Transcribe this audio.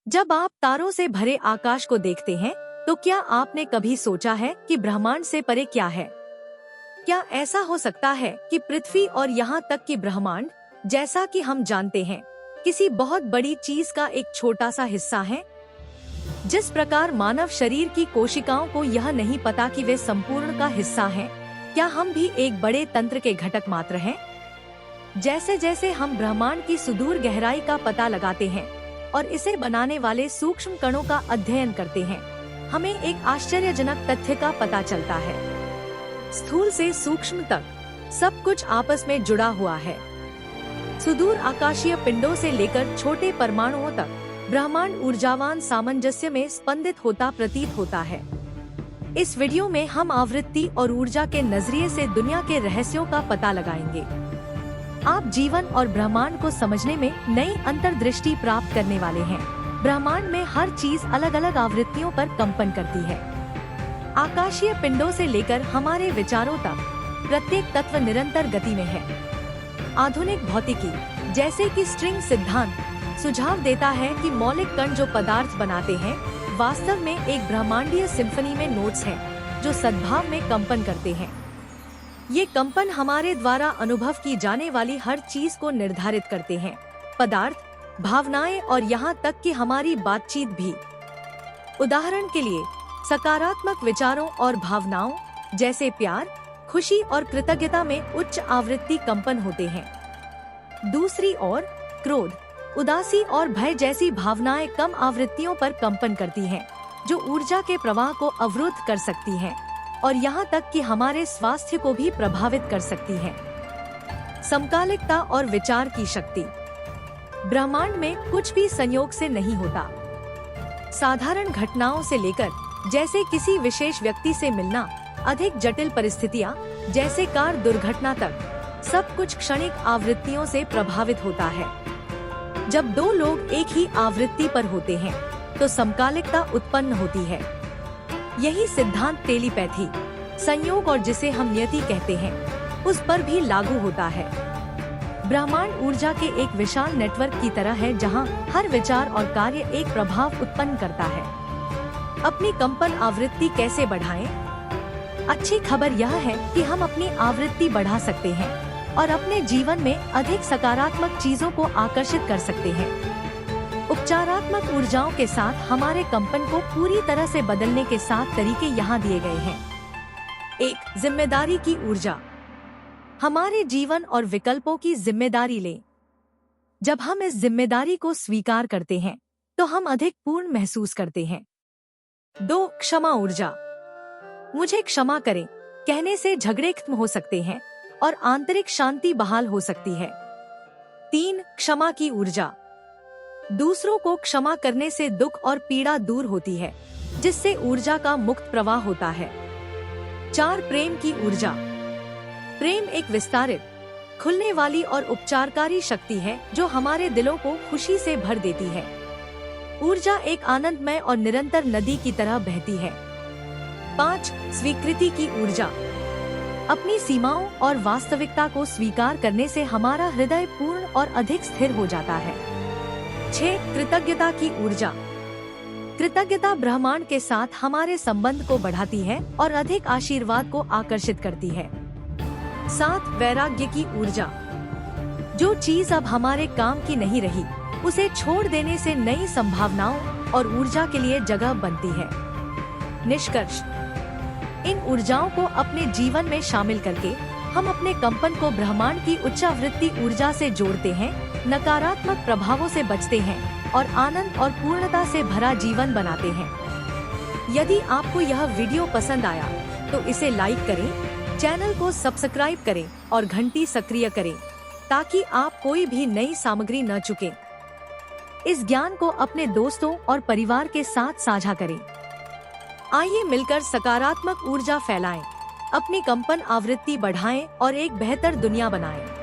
जब आप तारों से भरे आकाश को देखते हैं, तो क्या आपने कभी सोचा है कि ब्रह्मांड से परे क्या है? क्या ऐसा हो सकता है कि पृथ्वी और यहाँ तक कि ब्रह्मांड, जैसा कि हम जानते हैं, किसी बहुत बड़ी चीज का एक छोटा सा हिस्सा है? जिस प्रकार मानव शरीर की कोशिकाओं को यह नहीं पता कि वे संपूर्ण का हिस्सा हैं, क्या हम भी एक बड़े तंत्र के घटक मात्र हैं? जैसे जैसे हम ब्रह्मांड की सुदूर गहराई का पता लगाते हैं और इसे बनाने वाले सूक्ष्म कणों का अध्ययन करते हैं, हमें एक आश्चर्यजनक तथ्य का पता चलता है। स्थूल से सूक्ष्म तक सब कुछ आपस में जुड़ा हुआ है। सुदूर आकाशीय पिंडों से लेकर छोटे परमाणुओं तक ब्रह्मांड ऊर्जावान सामंजस्य में स्पंदित होता प्रतीत होता है। इस वीडियो में हम आवृत्ति और ऊर्जा के नजरिए से दुनिया के रहस्यों का पता लगाएंगे। आप जीवन और ब्रह्मांड को समझने में नई अंतर्दृष्टि प्राप्त करने वाले हैं। ब्रह्मांड में हर चीज अलग अलग आवृत्तियों पर कंपन करती है। आकाशीय पिंडों से लेकर हमारे विचारों तक प्रत्येक तत्व निरंतर गति में है। आधुनिक भौतिकी, जैसे कि स्ट्रिंग सिद्धांत, सुझाव देता है कि मौलिक कण जो पदार्थ बनाते हैं, वास्तव में एक ब्रह्मांडीय सिम्फनी में नोट्स हैं, जो सद्भाव में कंपन करते हैं। ये कंपन हमारे द्वारा अनुभव की जाने वाली हर चीज को निर्धारित करते हैं, पदार्थ, भावनाएं और यहाँ तक कि हमारी बातचीत भी। उदाहरण के लिए, सकारात्मक विचारों और भावनाओं जैसे प्यार, खुशी और कृतज्ञता में उच्च आवृत्ति कंपन होते हैं। दूसरी ओर, क्रोध, उदासी और भय जैसी भावनाएं कम आवृत्तियों पर कंपन करती हैं, जो ऊर्जा के प्रवाह को अवरुद्ध कर सकती हैं और यहाँ तक कि हमारे स्वास्थ्य को भी प्रभावित कर सकती हैं। समकालिकता और विचार की शक्ति। ब्रह्मांड में कुछ भी संयोग से नहीं होता। साधारण घटनाओं से लेकर, जैसे किसी विशेष व्यक्ति से मिलना, अधिक जटिल परिस्थितियाँ जैसे कार दुर्घटना तक, सब कुछ क्षणिक आवृत्तियों से प्रभावित होता है। जब दो लोग एक ही आवृत्ति पर होते हैं, तो समकालिकता उत्पन्न होती है। यही सिद्धांत टेलीपैथी, संयोग और जिसे हम नियति कहते हैं, उस पर भी लागू होता है। ब्रह्मांड ऊर्जा के एक विशाल नेटवर्क की तरह है, जहां हर विचार और कार्य एक प्रभाव उत्पन्न करता है। अपनी कंपन आवृत्ति कैसे बढ़ाएं? अच्छी खबर यह है कि हम अपनी आवृत्ति बढ़ा सकते हैं और अपने जीवन में अधिक सकारात्मक चीजों को आकर्षित कर सकते हैं। उपचारात्मक ऊर्जाओं के साथ हमारे कंपन को पूरी तरह से बदलने के 7 तरीके यहाँ दिए गए हैं। 1. जिम्मेदारी की ऊर्जा। हमारे जीवन और विकल्पों की जिम्मेदारी लें। जब हम इस जिम्मेदारी को स्वीकार करते हैं, तो हम अधिक पूर्ण महसूस करते हैं। 2. क्षमा ऊर्जा। मुझे क्षमा करें कहने से झगड़े खत्म हो सकते हैं और आंतरिक शांति बहाल हो सकती है। 3. क्षमा की ऊर्जा। दूसरों को क्षमा करने से दुख और पीड़ा दूर होती है, जिससे ऊर्जा का मुक्त प्रवाह होता है। 4. प्रेम की ऊर्जा। प्रेम एक विस्तारित, खुलने वाली और उपचारकारी शक्ति है, जो हमारे दिलों को खुशी से भर देती है। ऊर्जा एक आनंदमय और निरंतर नदी की तरह बहती है। 5. स्वीकृति की ऊर्जा। अपनी सीमाओं और वास्तविकता को स्वीकार करने से हमारा हृदय पूर्ण और अधिक स्थिर हो जाता है। 6. कृतज्ञता की ऊर्जा। कृतज्ञता ब्रह्मांड के साथ हमारे संबंध को बढ़ाती है और अधिक आशीर्वाद को आकर्षित करती है। 7. वैराग्य की ऊर्जा। जो चीज अब हमारे काम की नहीं रही, उसे छोड़ देने से नई संभावनाओं और ऊर्जा के लिए जगह बनती है। निष्कर्ष, इन ऊर्जाओं को अपने जीवन में शामिल करके हम अपने कंपन को ब्रह्मांड की उच्चावृत्ति ऊर्जा से जोड़ते हैं, नकारात्मक प्रभावों से बचते हैं और आनंद और पूर्णता से भरा जीवन बनाते हैं। यदि आपको यह वीडियो पसंद आया, तो इसे लाइक करें, चैनल को सब्सक्राइब करें और घंटी सक्रिय करें, ताकि आप कोई भी नई सामग्री न चुकें। इस ज्ञान को अपने दोस्तों और परिवार के साथ साझा करें। आइए मिलकर सकारात्मक ऊर्जा फैलाएं, अपनी कंपन आवृत्ति बढ़ाएं और एक बेहतर दुनिया बनाएं।